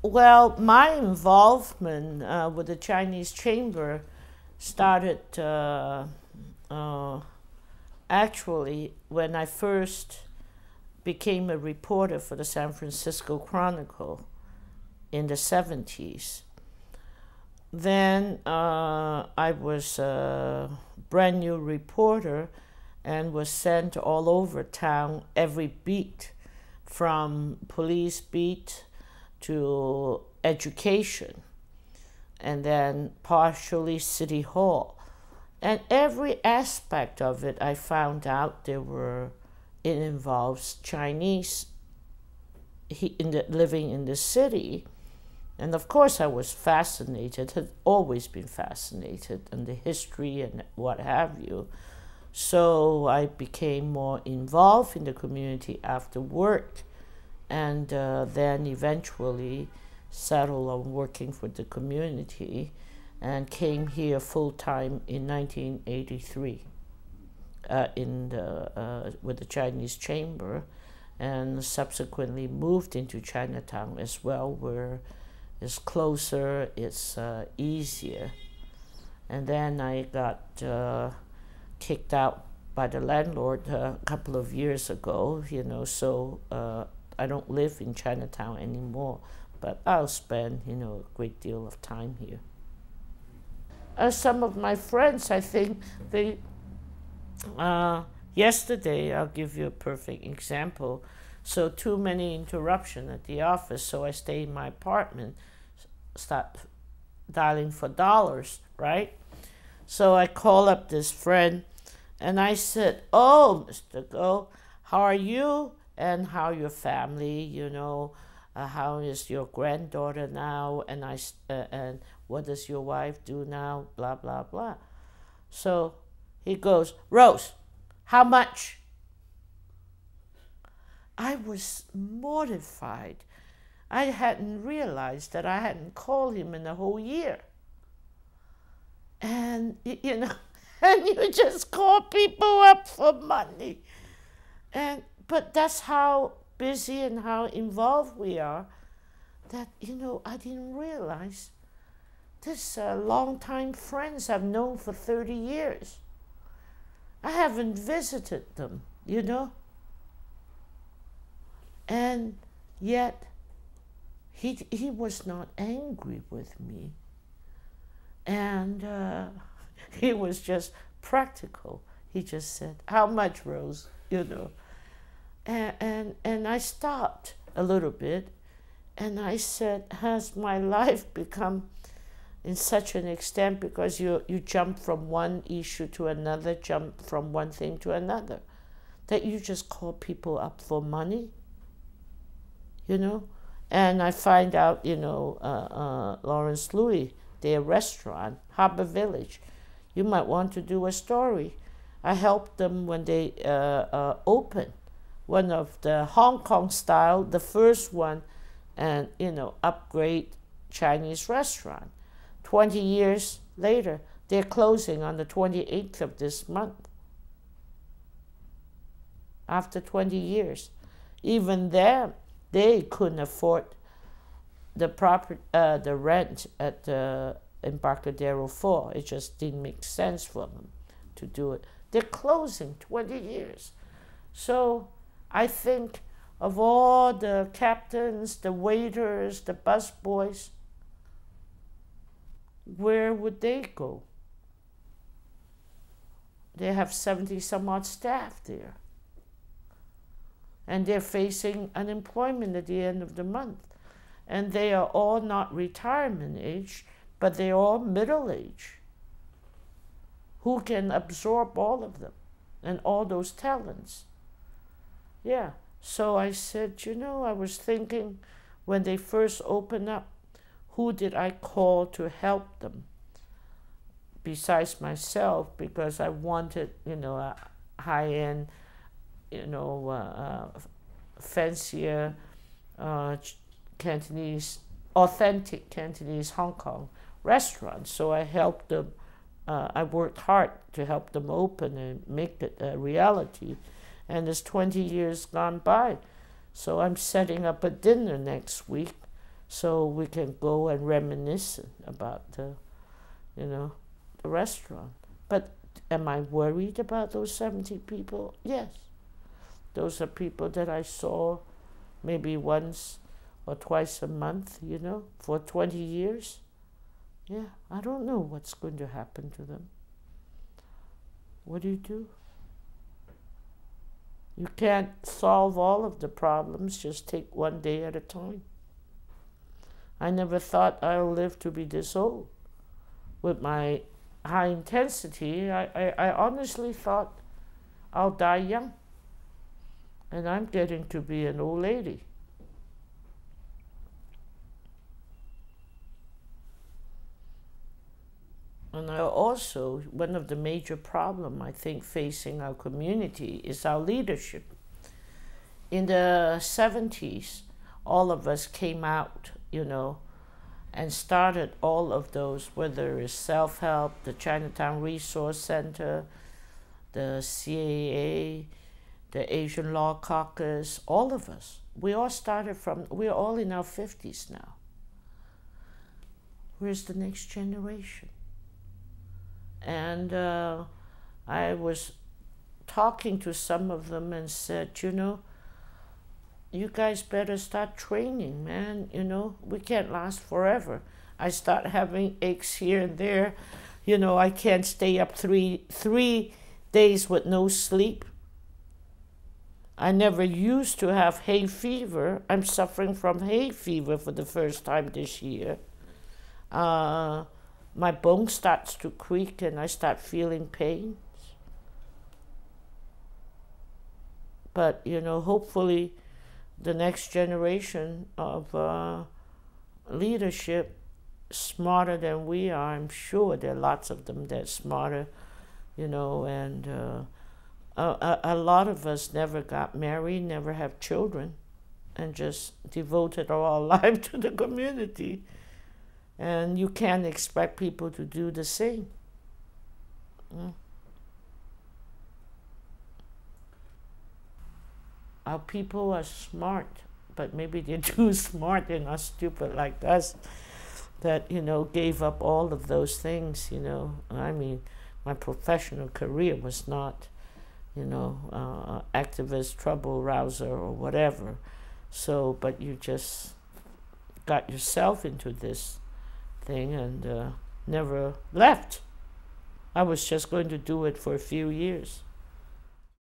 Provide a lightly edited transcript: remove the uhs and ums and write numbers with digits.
Well, my involvement with the Chinese Chamber started uh, actually when I first became a reporter for the San Francisco Chronicle in the 70s. Then I was a brand new reporter and was sent all over town, every beat, from police beat to education, and then partially City Hall. And every aspect of it, I found out it involves Chinese living in the city. And of course I was fascinated, had always been fascinated in the history and what have you. So I became more involved in the community after work, and then eventually settled on working for the community and came here full-time in 1983 with the Chinese Chamber, and subsequently moved into Chinatown as well, where it's closer, it's easier. And then I got kicked out by the landlord a couple of years ago, so I don't live in Chinatown anymore, but I'll spend, a great deal of time here. Some of my friends, I think, yesterday, I'll give you a perfect example. So too many interruptions at the office, so I stay in my apartment, start dialing for dollars, right? So I call up this friend, and I said, "Oh, Mr. Go, how are you? And how your family? How is your granddaughter now? And what does your wife do now? Blah blah blah." So he goes, "Rose, how much?" I was mortified. I hadn't realized that I hadn't called him in a whole year. And, and you just call people up for money. But that's how busy and how involved we are that, I didn't realize this longtime friends I've known for 30 years. I haven't visited them, And yet, he was not angry with me. And he was just practical. He just said, "How much, Rose?" And I stopped a little bit, and I said, "Has my life become in such an extent because you jump from one issue to another, jump from one thing to another, that you just call people up for money?" And I find out, Lawrence Louis, their restaurant, Harbor Village, you might want to do a story. I helped them when they opened one of the Hong Kong style, the first one, and, upgrade Chinese restaurant. 20 years later, they're closing on the 28th of this month. After 20 years. Even then, they couldn't afford the rent at the Embarcadero 4. It just didn't make sense for them to do it. They're closing 20 years. So I think of all the captains, the waiters, the busboys, where would they go? They have 70 some odd staff there. And they're facing unemployment at the end of the month. And they are all not retirement age, but they're all middle age. Who can absorb all of them and all those talents? Yeah, so I said, I was thinking when they first opened up, who did I call to help them besides myself, because I wanted, a high-end, fancier Cantonese, authentic Cantonese Hong Kong restaurant. So I helped them, I worked hard to help them open and make it a reality. And there's 20 years gone by. So I'm setting up a dinner next week so we can go and reminisce about the, the restaurant. But am I worried about those 70 people? Yes. Those are people that I saw maybe once or twice a month, for 20 years. Yeah, I don't know what's going to happen to them. What do you do? You can't solve all of the problems, just take one day at a time. I never thought I'll live to be this old. With my high intensity, I honestly thought I'll die young. And I'm getting to be an old lady. And one of the major problems I think facing our community is our leadership. In the 70s, all of us came out, and started all of those, whether it's self-help, the Chinatown Resource Center, the CAA, the Asian Law Caucus, all of us. We're all in our 50s now. Where's the next generation? And I was talking to some of them and said, you guys better start training, man. We can't last forever. I start having aches here and there. I can't stay up three days with no sleep. I never used to have hay fever. I'm suffering from hay fever for the first time this year. My bone starts to creak and I start feeling pains. But, hopefully the next generation of leadership, smarter than we are, I'm sure there are lots of them that are smarter, and a lot of us never got married, never have children, and just devoted our life to the community. And you can't expect people to do the same. Our people are smart, but maybe they're too smart. They're not stupid like us that, gave up all of those things, I mean, my professional career was not, activist, trouble rouser or whatever. So, but you just got yourself into this thing and never left. I was just going to do it for a few years.